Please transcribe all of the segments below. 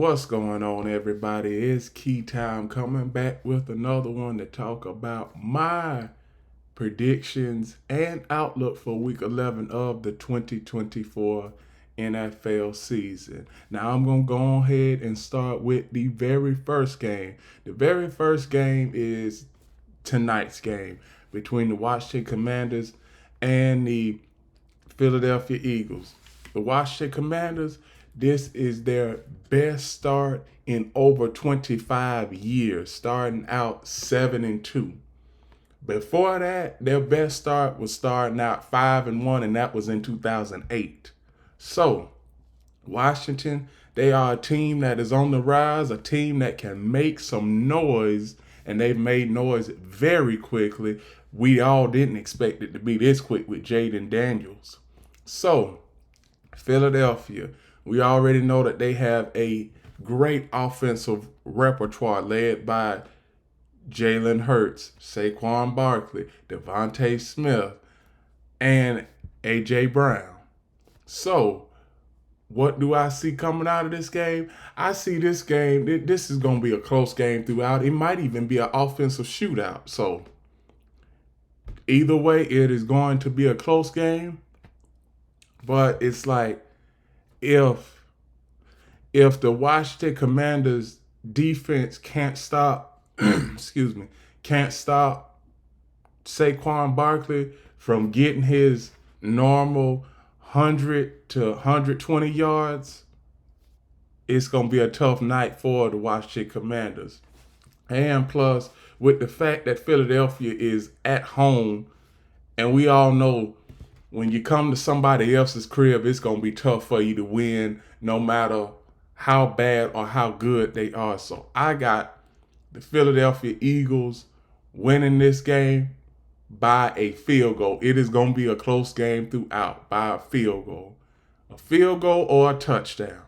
What's going on, everybody? It's Key Time coming back with another one to talk about my predictions and outlook for week 11 of the 2024 NFL season. Now, I'm going to go ahead and start with the very first game. The very first game is tonight's game between the Washington Commanders and the Philadelphia Eagles. The Washington Commanders, this is their best start in over 25 years, starting out 7-2. Before that, their best start was starting out 5-1, and that was in 2008. So, Washington, they are a team that is on the rise, a team that can make some noise, and they've made noise very quickly. We all didn't expect it to be this quick with Jaden Daniels. So, Philadelphia, we already know that they have a great offensive repertoire led by Jalen Hurts, Saquon Barkley, Devontae Smith, and A.J. Brown. So, what do I see coming out of this game? I see this game, this is going to be a close game throughout. It might even be an offensive shootout. So, either way, it is going to be a close game. But it's like, if the Washington Commanders defense can't stop, can't stop Saquon Barkley from getting his normal 100 to 120 yards, it's going to be a tough night for the Washington Commanders. And plus, with the fact that Philadelphia is at home, and we all know when you come to somebody else's crib, it's going to be tough for you to win no matter how bad or how good they are. So I got the Philadelphia Eagles winning this game by a field goal. It is going to be a close game throughout by a field goal. A field goal or a touchdown.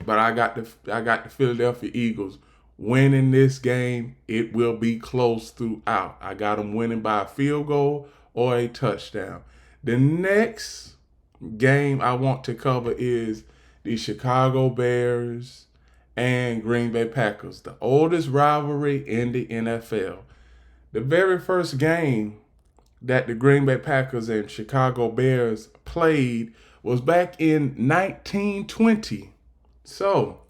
But I got the Philadelphia Eagles winning this game. It will be close throughout. I got them winning by a field goal or a touchdown. The next game I want to cover is the Chicago Bears and Green Bay Packers, the oldest rivalry in the NFL. The very first game that the Green Bay Packers and Chicago Bears played was back in 1920. So,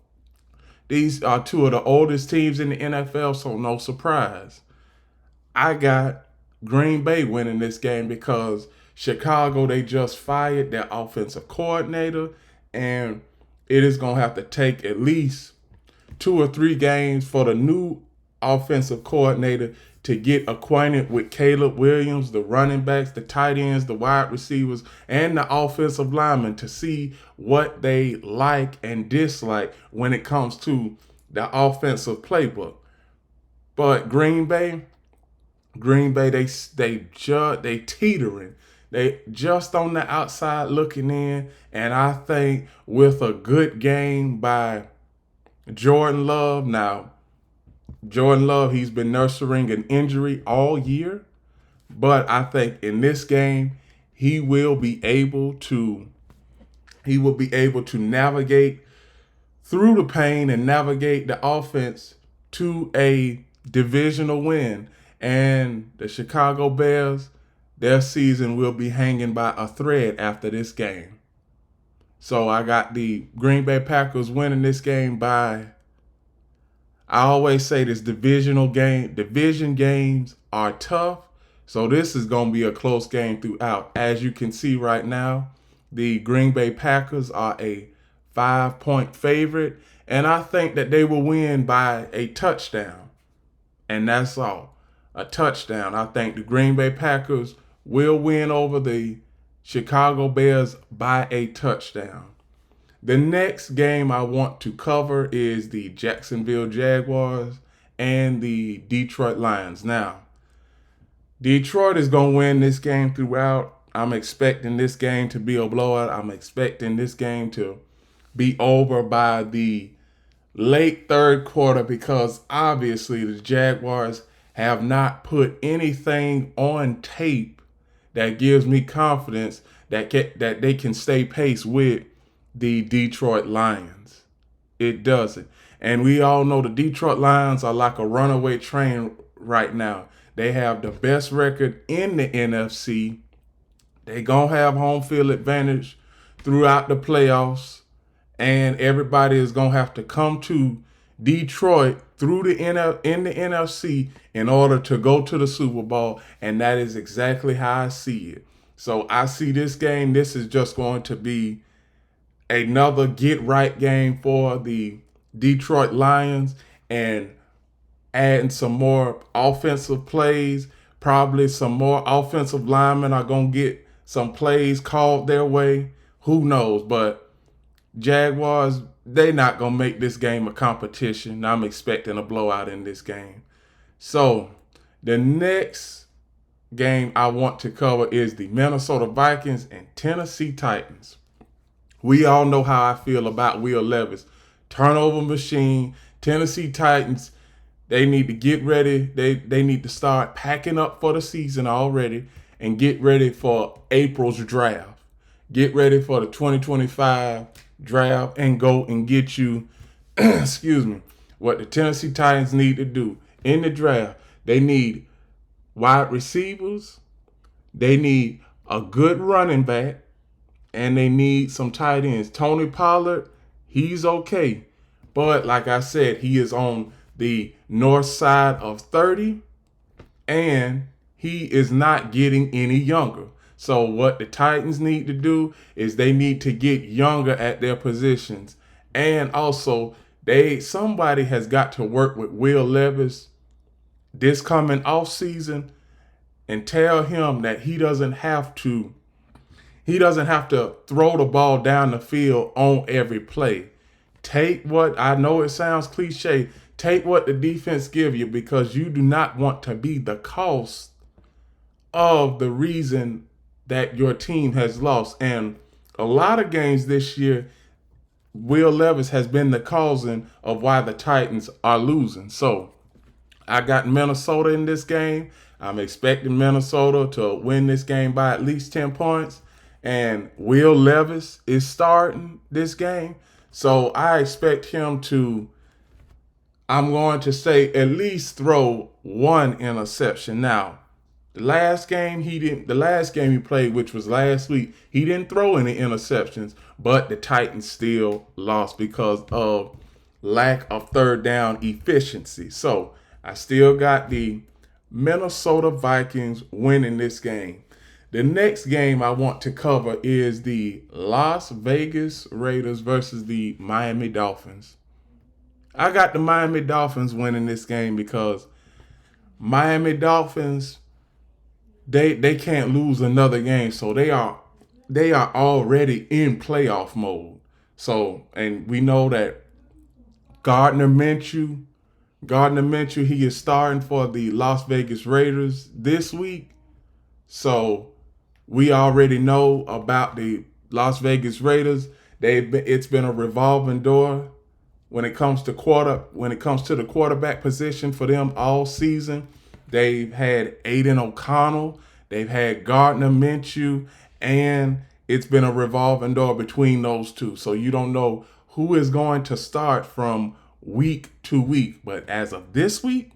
these are two of the oldest teams in the NFL, so no surprise. I got Green Bay winning this game because Chicago, they just fired their offensive coordinator, and it is going to have to take at least 2 or 3 games for the new offensive coordinator to get acquainted with Caleb Williams, the running backs, the tight ends, the wide receivers, and the offensive linemen to see what they like and dislike when it comes to the offensive playbook. But Green Bay, they teetering. They just on the outside looking in, and I think with a good game by Jordan Love. Now, Jordan Love, he's been nursing an injury all year, but I think in this game he will be able to navigate through the pain and navigate the offense to a divisional win. And the Chicago Bears, their season will be hanging by a thread after this game. So I got the Green Bay Packers winning this game by, I always say this, division games are tough. So this is going to be a close game throughout. As you can see right now, the Green Bay Packers are a 5-point favorite, and I think that they will win by a touchdown. And that's all. A touchdown. I think the Green Bay Packers will win over the Chicago Bears by a touchdown. The next game I want to cover is the Jacksonville Jaguars and the Detroit Lions. Now, Detroit is going to win this game throughout. I'm expecting this game to be a blowout. I'm expecting this game to be over by the late third quarter because obviously the Jaguars have not put anything on tape that gives me confidence that they can stay pace with the Detroit Lions. It doesn't. And we all know the Detroit Lions are like a runaway train right now. They have the best record in the NFC. They gonna have home field advantage throughout the playoffs, and everybody is gonna have to come to Detroit through in the NFC in order to go to the Super Bowl, and that is exactly how I see it. So I see this game. This is just going to be another get right game for the Detroit Lions, and adding some more offensive plays. Probably some more offensive linemen are going to get some plays called their way. Who knows? But Jaguars, they not going to make this game a competition. I'm expecting a blowout in this game. So the next game I want to cover is the Minnesota Vikings and Tennessee Titans. We all know how I feel about Will Levis. Turnover machine. Tennessee Titans, they need to get ready. They need to start packing up for the season already and get ready for April's draft. Get ready for the 2025 draft and go and get you, excuse me, what the Tennessee Titans need to do in the draft. They need wide receivers. They need a good running back. And they need some tight ends. Tony Pollard, he's okay. But like I said, he is on the north side of 30, and he is not getting any younger. So what the Titans need to do is they need to get younger at their positions. And also, somebody has got to work with Will Levis this coming off season and tell him that he doesn't have to throw the ball down the field on every play. Take what, I know it sounds cliche, take what the defense give you, because you do not want to be the cost of the reason that your team has lost. And a lot of games this year, Will Levis has been the causing of why the Titans are losing. So I got Minnesota in this game. I'm expecting Minnesota to win this game by at least 10 points. And Will Levis is starting this game. So I expect him to, I'm going to say, at least throw one interception. Now, the last game he played, which was last week, he didn't throw any interceptions, but the Titans still lost because of lack of third down efficiency. So I still got the Minnesota Vikings winning this game. The next game I want to cover is the Las Vegas Raiders versus the Miami Dolphins. I got the Miami Dolphins winning this game because Miami Dolphins, they can't lose another game, so they are already in playoff mode. So, and we know that Gardner Minshew, he is starting for the Las Vegas Raiders this week. So we already know about the Las Vegas Raiders. It's been a revolving door when it comes to the quarterback position for them all season. They've had Aiden O'Connell, they've had Gardner Minshew, and it's been a revolving door between those two. So you don't know who is going to start from week to week. But as of this week,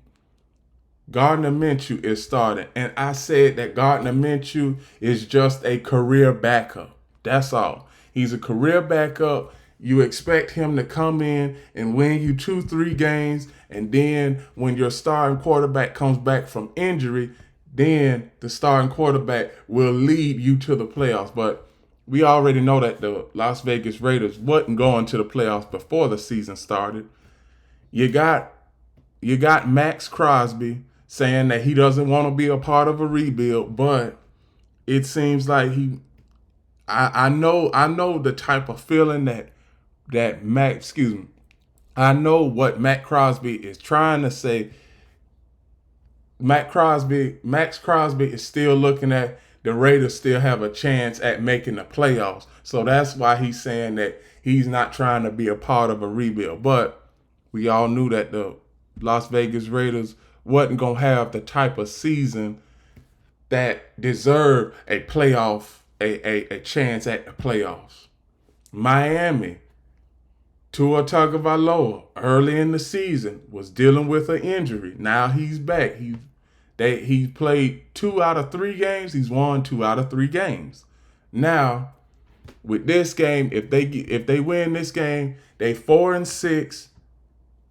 Gardner Minshew is starting. And I said that Gardner Minshew is just a career backup. That's all. He's a career backup. You expect him to come in and win you 2-3 games. And then when your starting quarterback comes back from injury, then the starting quarterback will lead you to the playoffs. But we already know that the Las Vegas Raiders wasn't going to the playoffs before the season started. You got Max Crosby saying that he doesn't want to be a part of a rebuild, but it seems like I know the type of feeling I know what Max Crosby is trying to say. Max Crosby is still looking at the Raiders still have a chance at making the playoffs. So that's why he's saying that he's not trying to be a part of a rebuild. But we all knew that the Las Vegas Raiders wasn't going to have the type of season that deserved a playoff, a chance at the playoffs. Miami Tua Tagovailoa early in the season was dealing with an injury. Now he's back. He played 2 out of 3 games. He's won 2 out of 3 games. Now with this game, if they win this game, they 4-6,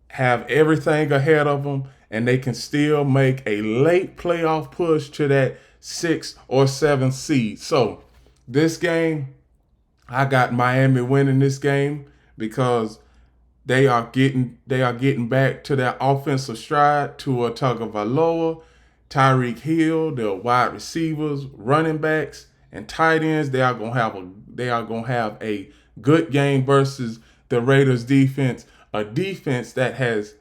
have everything ahead of them, and they can still make a late playoff push to that 6th or 7th seed. So this game, I got Miami winning this game because they are getting back to their offensive stride. Tua Tagovailoa, Tyreek Hill, their wide receivers, running backs, and tight ends. They are gonna have a good game versus the Raiders defense, a defense that is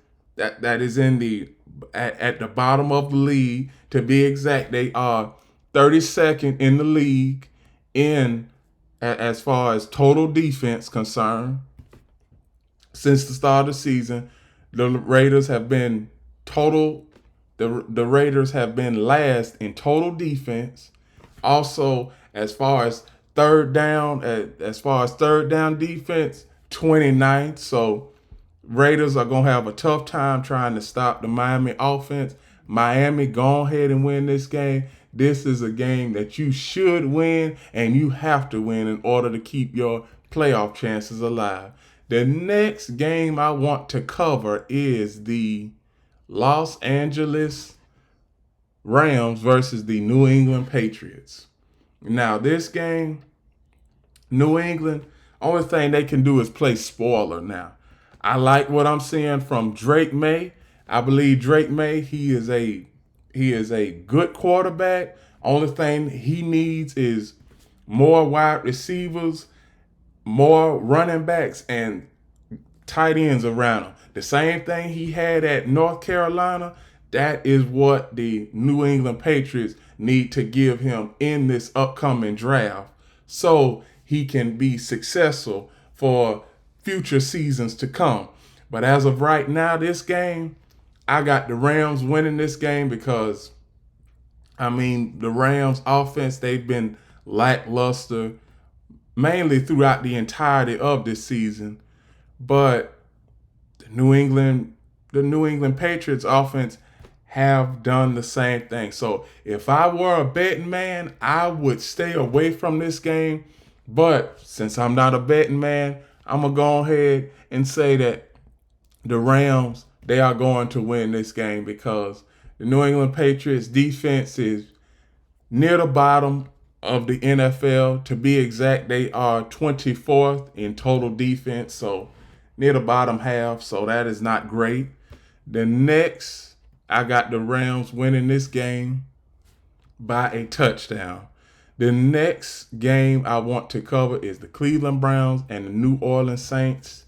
in at the bottom of the league. To be exact, they are 32nd in the league as far as total defense concerned. Since the start of the season, the Raiders have been last in total defense. Also, as far as third down defense, 29th. So Raiders are gonna have a tough time trying to stop the Miami offense. Miami, go ahead and win this game. This is a game that you should win, and you have to win in order to keep your playoff chances alive. The next game I want to cover is the Los Angeles Rams versus the New England Patriots. Now, this game, New England, only thing they can do is play spoiler now. I like what I'm seeing from Drake May. I believe Drake May, he is a good quarterback. Only thing he needs is more wide receivers, more running backs, and tight ends around him. The same thing he had at North Carolina, that is what the New England Patriots need to give him in this upcoming draft so he can be successful for future seasons to come. But as of right now, this game, I got the Rams winning this game because, the Rams offense, they've been lackluster mainly throughout the entirety of this season. But the New England Patriots offense have done the same thing. So if I were a betting man, I would stay away from this game. But since I'm not a betting man, I'm going to go ahead and say that the Rams, they are going to win this game because the New England Patriots defense is near the bottom of the NFL. To be exact, they are 24th in total defense, so near the bottom half, so that is not great. The next, I got the Rams winning this game by a touchdown. The next game I want to cover is the Cleveland Browns and the New Orleans Saints.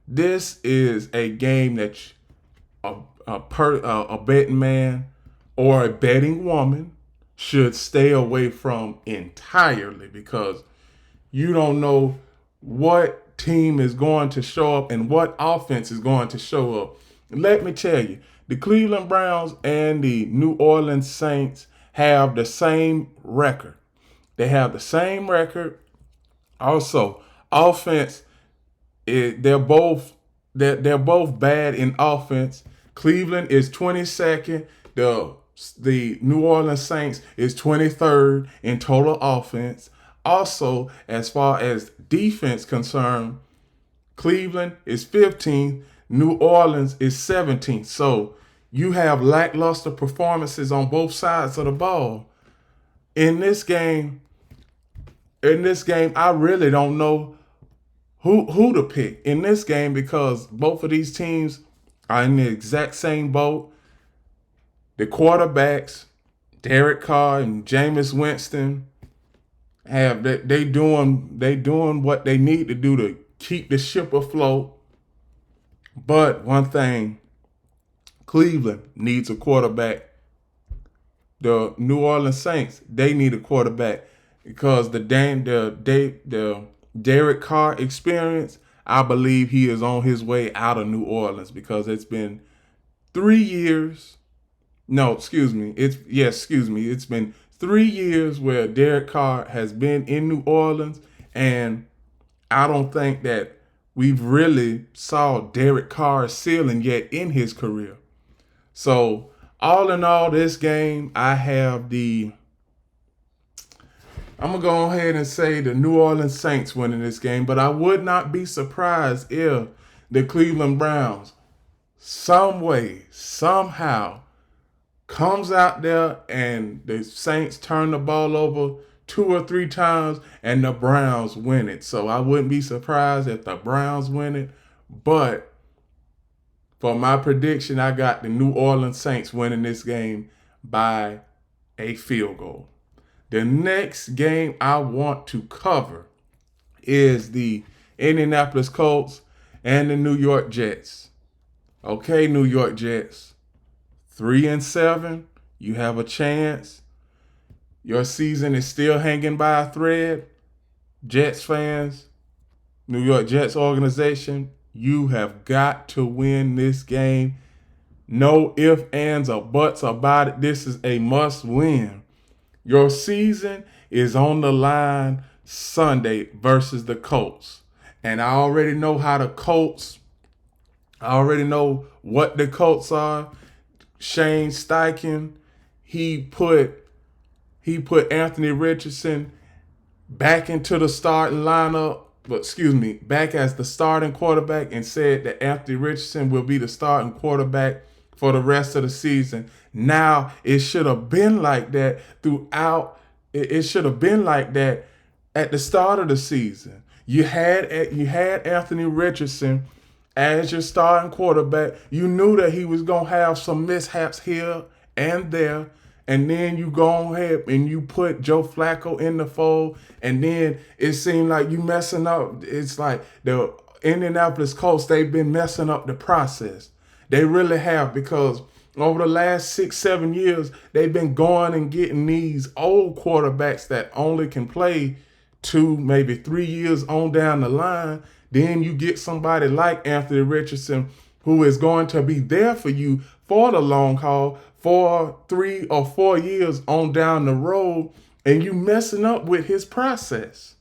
This is a game that a betting man or a betting woman should stay away from entirely because you don't know what team is going to show up and what offense is going to show up. Let me tell you, the Cleveland Browns and the New Orleans Saints have the same record. They have the same record. Also, offense, they're both bad in offense. Cleveland is 22nd. The New Orleans Saints is 23rd in total offense. Also, as far as defense concerned, Cleveland is 15th. New Orleans is 17th. So you have lackluster performances on both sides of the ball. In this game, I really don't know who to pick in this game because both of these teams are in the exact same boat. The quarterbacks, Derek Carr and Jameis Winston, they doing what they need to do to keep the ship afloat. But one thing, Cleveland needs a quarterback. The New Orleans Saints, they need a quarterback because the Derek Carr experience, I believe he is on his way out of New Orleans because it's been 3 years. No, excuse me. It's been 3 years where Derek Carr has been in New Orleans, and I don't think that we've really saw Derek Carr's ceiling yet in his career. So all in all, this game, I'm going to go ahead and say the New Orleans Saints winning this game, but I would not be surprised if the Cleveland Browns some way, somehow comes out there and the Saints turn the ball over 2 or 3 times and the Browns win it. So I wouldn't be surprised if the Browns win it. But for my prediction, I got the New Orleans Saints winning this game by a field goal. The next game I want to cover is the Indianapolis Colts and the New York Jets. Okay, New York Jets, 3-7, you have a chance. Your season is still hanging by a thread. Jets fans, New York Jets organization, you have got to win this game. No ifs, ands, or buts about it. This is a must win. Your season is on the line Sunday versus the Colts. And I already know what the Colts are. Shane Steichen, he put Anthony Richardson back into the starting lineup, back as the starting quarterback, and said that Anthony Richardson will be the starting quarterback for the rest of the season. Now, it should have been like that throughout. It should have been like that at the start of the season. You had Anthony Richardson as your starting quarterback. You knew that he was going to have some mishaps here and there. And then you go ahead and you put Joe Flacco in the fold. And then it seemed like you messing up. It's like the Indianapolis Colts, they've been messing up the process. They really have, because over the last 6-7 years, they've been going and getting these old quarterbacks that only can play 2, maybe 3 years on down the line. Then you get somebody like Anthony Richardson, who is going to be there for you for the long haul for 3 or 4 years on down the road, and you messing up with his process.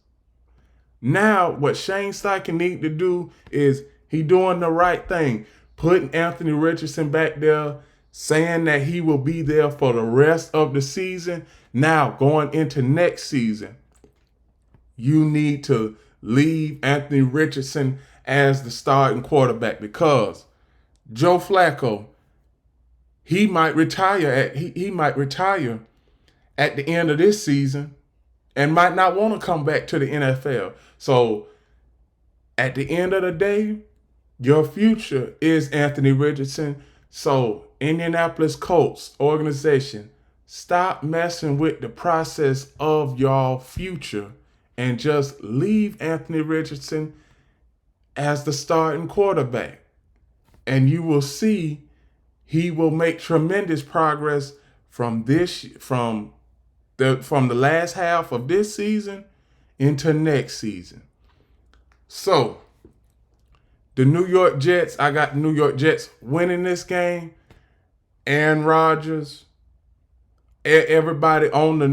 Now, what Shane Steichen need to do is he doing the right thing, putting Anthony Richardson back there, saying that he will be there for the rest of the season. Now, going into next season, you need to leave Anthony Richardson as the starting quarterback, because Joe Flacco, he might retire at the end of this season and might not want to come back to the NFL. So at the end of the day, your future is Anthony Richardson. So Indianapolis Colts organization, stop messing with the process of your future and just leave Anthony Richardson as the starting quarterback. And you will see he will make tremendous progress from the last half of this season into next season. So, the New York Jets, I got the New York Jets winning this game. Aaron Rodgers, everybody on the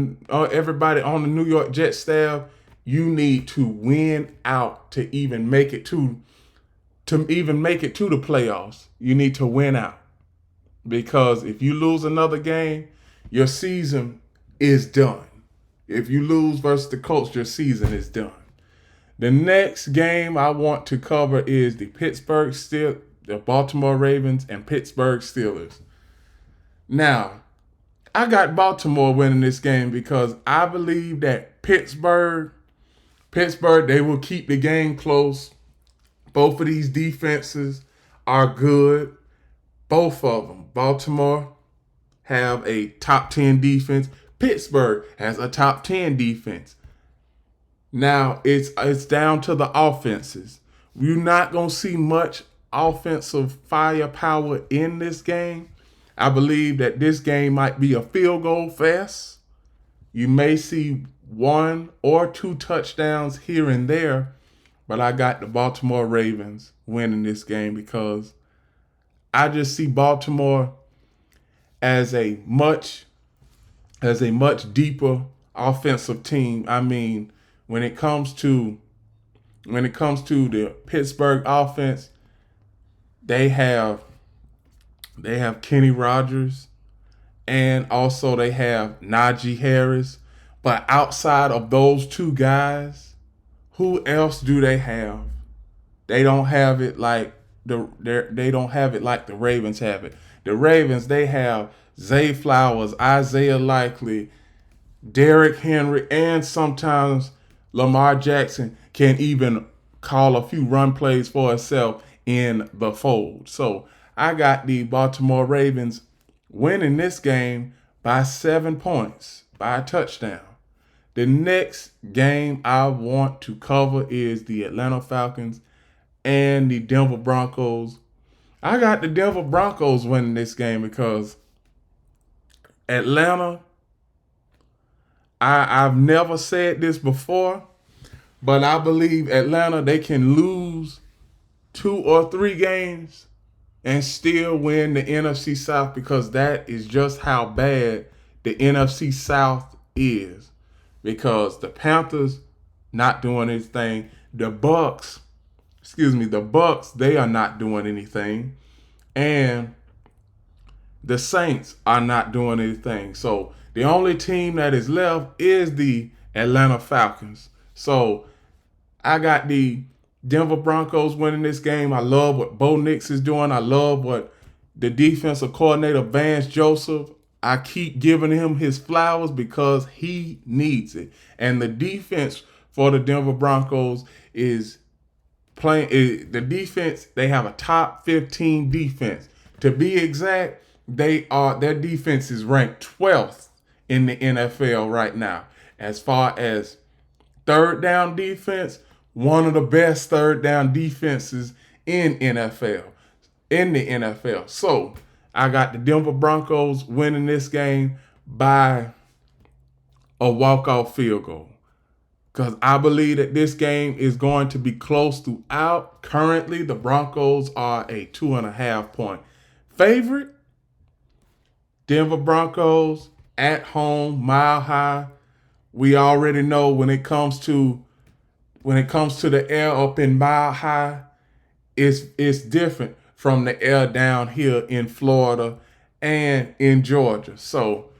New York Jets staff, you need to win out to even make it to the playoffs. You need to win out. Because if you lose another game, your season is done. If you lose versus the Colts, your season is done. The next game I want to cover is the Baltimore Ravens and Pittsburgh Steelers. Now, I got Baltimore winning this game because I believe that Pittsburgh, they will keep the game close. Both of these defenses are good. Both of them. Baltimore have a top 10 defense. Pittsburgh has a top 10 defense. Now, it's down to the offenses. You're not going to see much offensive firepower in this game. I believe that this game might be a field goal fest. You may see 1 or 2 touchdowns here and there, but I got the Baltimore Ravens winning this game because I just see Baltimore as a much deeper offensive team. I mean, when it comes to when it comes to the Pittsburgh offense, they have Kenny Rogers, and also they have Najee Harris. But outside of those two guys, who else do they have? They don't have it like they don't have it like the Ravens have it. The Ravens, they have Zay Flowers, Isaiah Likely, Derrick Henry, and sometimes Lamar Jackson can even call a few run plays for himself in the fold. So I got the Baltimore Ravens winning this game by 7 points, by a touchdown. The next game I want to cover is the Atlanta Falcons and the Denver Broncos. I got the Denver Broncos winning this game because Atlanta, I've never said this before, but I believe Atlanta, they can lose 2 or 3 games and still win the NFC South, because that is just how bad the NFC South is. Because the Panthers not doing anything. The Bucks, they are not doing anything. And the Saints are not doing anything. So the only team that is left is the Atlanta Falcons. So I got the Denver Broncos winning this game. I love what Bo Nix is doing. I love what the defensive coordinator, Vance Joseph, I keep giving him his flowers because he needs it. And the defense for the Denver Broncos is playing. The defense, they have a top 15 defense. To be exact, their defense is ranked 12th in the NFL right now. As far as third down defense, one of the best third down defenses in the NFL. So I got the Denver Broncos winning this game by a walk-off field goal, because I believe that this game is going to be close throughout. Currently, the Broncos are a 2.5 point favorite. Denver Broncos at home, Mile High. We already know when it comes to the air up in Mile High, it's different from the air down here in Florida and in Georgia. So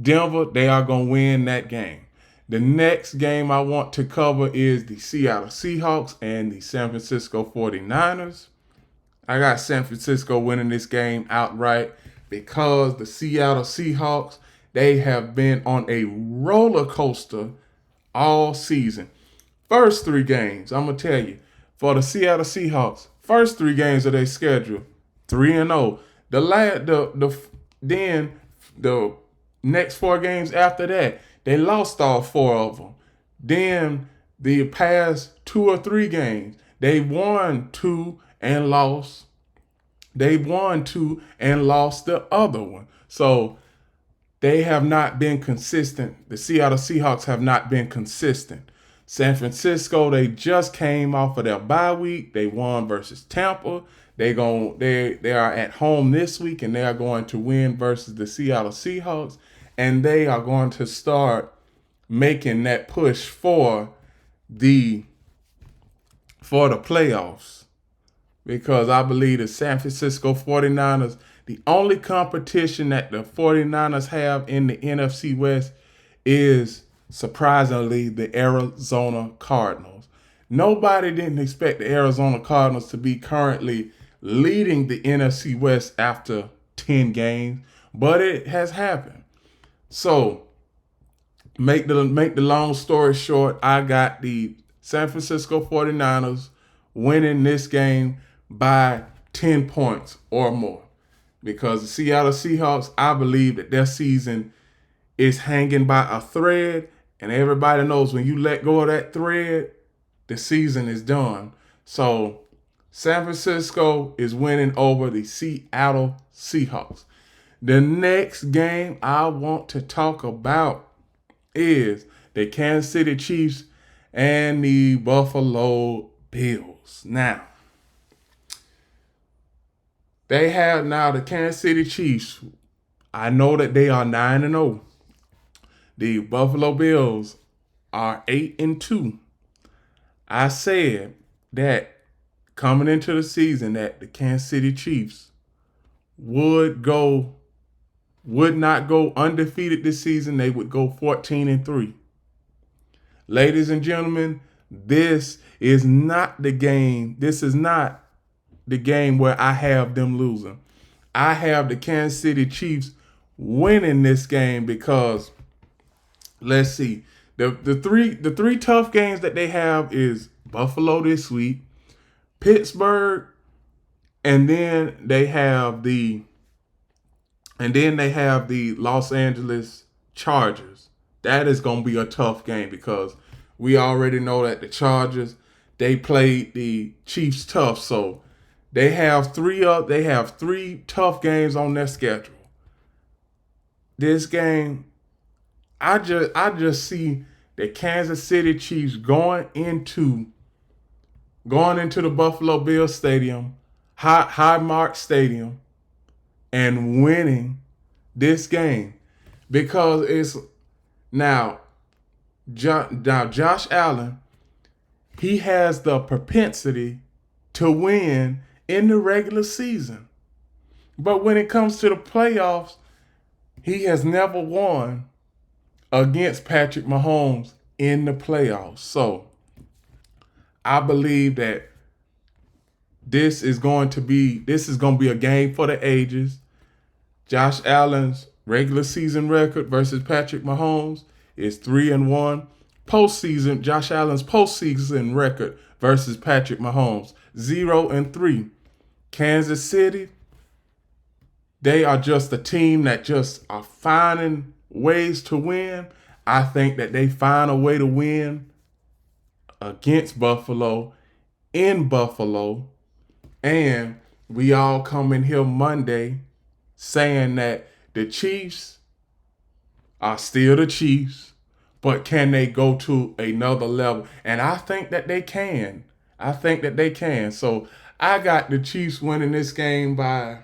Denver, they are going to win that game. The next game I want to cover is the Seattle Seahawks and the San Francisco 49ers. I got San Francisco winning this game outright because the Seattle Seahawks, they have been on a roller coaster all season. First 3 games, I'm going to tell you, for the Seattle Seahawks, first 3 games of their schedule, 3-0. Then the next 4 games after that, they lost all 4 of them. Then the past 2 or 3 games, they won 2 and lost. They won 2 and lost the other one. So they have not been consistent. The Seattle Seahawks have not been consistent. San Francisco, they just came off of their bye week. They won versus Tampa. They are at home this week, and they are going to win versus the Seattle Seahawks. And they are going to start making that push for the playoffs. Because I believe the San Francisco 49ers, the only competition that the 49ers have in the NFC West is, surprisingly, the Arizona Cardinals. Nobody didn't expect the Arizona Cardinals to be currently leading the NFC West after 10 games, but it has happened. So, make the long story short, I got the San Francisco 49ers winning this game by 10 points or more. Because the Seattle Seahawks, I believe that their season is hanging by a thread, and everybody knows when you let go of that thread, the season is done. So San Francisco is winning over the Seattle Seahawks. The next game I want to talk about is the Kansas City Chiefs and the Buffalo Bills. Now, they have now the Kansas City Chiefs. I know that they are 9-0. The Buffalo Bills are 8-2. I said that coming into the season that the Kansas City Chiefs would not go undefeated this season. They would go 14-3. Ladies and gentlemen, this is not the game. This is not the game where I have them losing. I have the Kansas City Chiefs winning this game because let's see. The three tough games that they have is Buffalo this week, Pittsburgh, and then they have the Los Angeles Chargers. That is going to be a tough game because we already know that the Chargers, they played the Chiefs tough, so they have three tough games on their schedule. This game, I just see the Kansas City Chiefs going into the Buffalo Bills Stadium, Highmark Stadium, and winning this game because it's now Josh Allen. He has the propensity to win in the regular season, but when it comes to the playoffs, he has never won against Patrick Mahomes in the playoffs. So I believe that this is going to be a game for the ages. Josh Allen's regular season record versus Patrick Mahomes is 3-1. Postseason, Josh Allen's postseason record versus Patrick Mahomes, 0-3. Kansas City, they are just a team that just are finding ways to win. I think that they find a way to win against Buffalo, in Buffalo, and we all come in here Monday saying that the Chiefs are still the Chiefs, but can they go to another level? And I think that they can. So I got the Chiefs winning this game by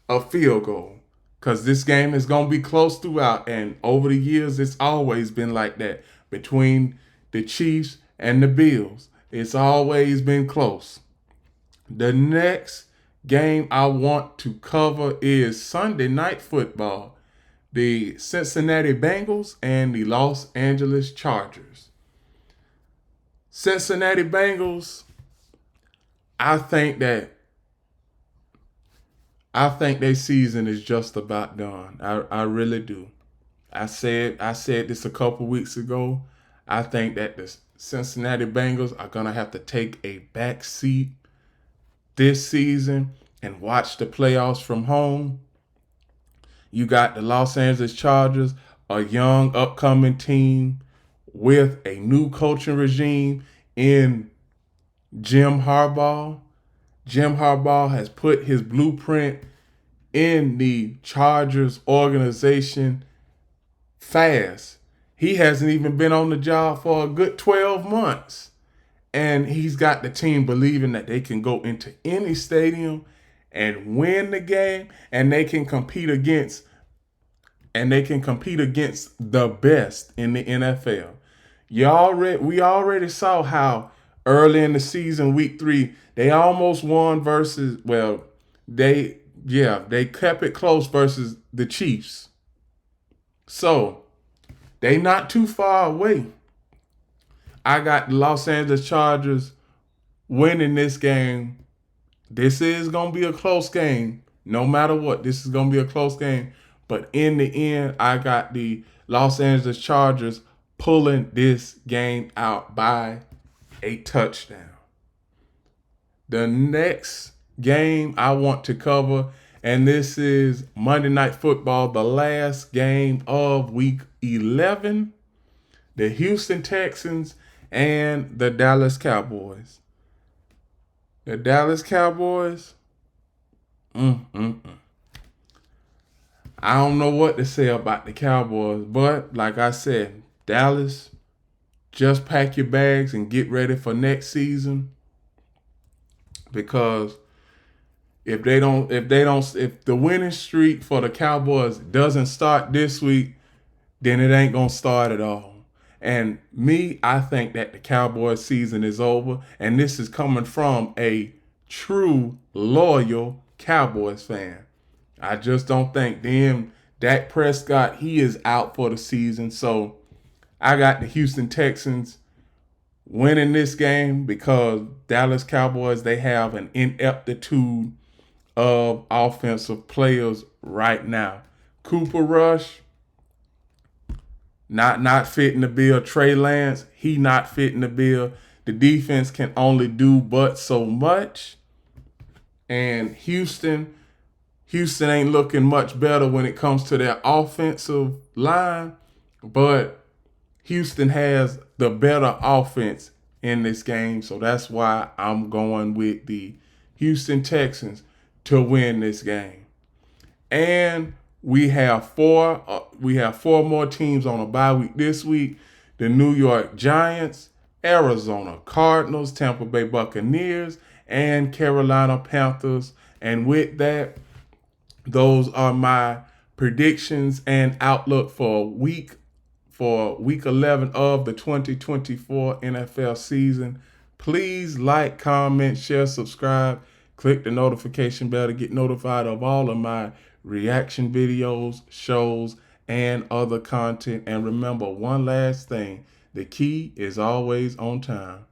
a field goal because this game is going to be close throughout. And over the years, it's always been like that between the Chiefs and the Bills. It's always been close. The next game I want to cover is Sunday Night Football. The Cincinnati Bengals and the Los Angeles Chargers. Cincinnati Bengals, I think their season is just about done. I really do. I said this a couple weeks ago. I think that the Cincinnati Bengals are going to have to take a back seat this season and watch the playoffs from home. You got the Los Angeles Chargers, a young upcoming team with a new coaching regime in Jim Harbaugh. Jim Harbaugh has put his blueprint in the Chargers organization fast. He hasn't even been on the job for a good 12 months. And he's got the team believing that they can go into any stadium and win the game, and they can compete against the best in the NFL. We already saw how early in the season, week 3, they almost won versus, they kept it close versus the Chiefs. So they not too far away. I got the Los Angeles Chargers winning this game. This is going to be a close game. No matter what, this is going to be a close game. But in the end, I got the Los Angeles Chargers pulling this game out by a touchdown. The next game I want to cover, and this is Monday Night Football, the last game of Week 11, the Houston Texans and the Dallas Cowboys. The Dallas Cowboys, I don't know what to say about the Cowboys, but like I said, Dallas, just pack your bags and get ready for next season. Because if the winning streak for the Cowboys doesn't start this week, then it ain't gonna start at all. And I think that the Cowboys season is over. And this is coming from a true loyal Cowboys fan. I just don't think Dak Prescott, he is out for the season. So I got the Houston Texans winning this game because Dallas Cowboys, they have an ineptitude of offensive players right now. Cooper Rush, not fitting the bill. Trey Lance, he not fitting the bill. The defense can only do but so much. And Houston ain't looking much better when it comes to their offensive line, but Houston has the better offense in this game, so that's why I'm going with the Houston Texans to win this game. And we have four more teams on a bye week this week. The New York Giants, Arizona Cardinals, Tampa Bay Buccaneers, and Carolina Panthers. And with that, those are my predictions and outlook for week 11 of the 2024 NFL season. Please like, comment, share, subscribe, click the notification bell to get notified of all of my reaction videos, shows, and other content. And remember one last thing, the key is always on time.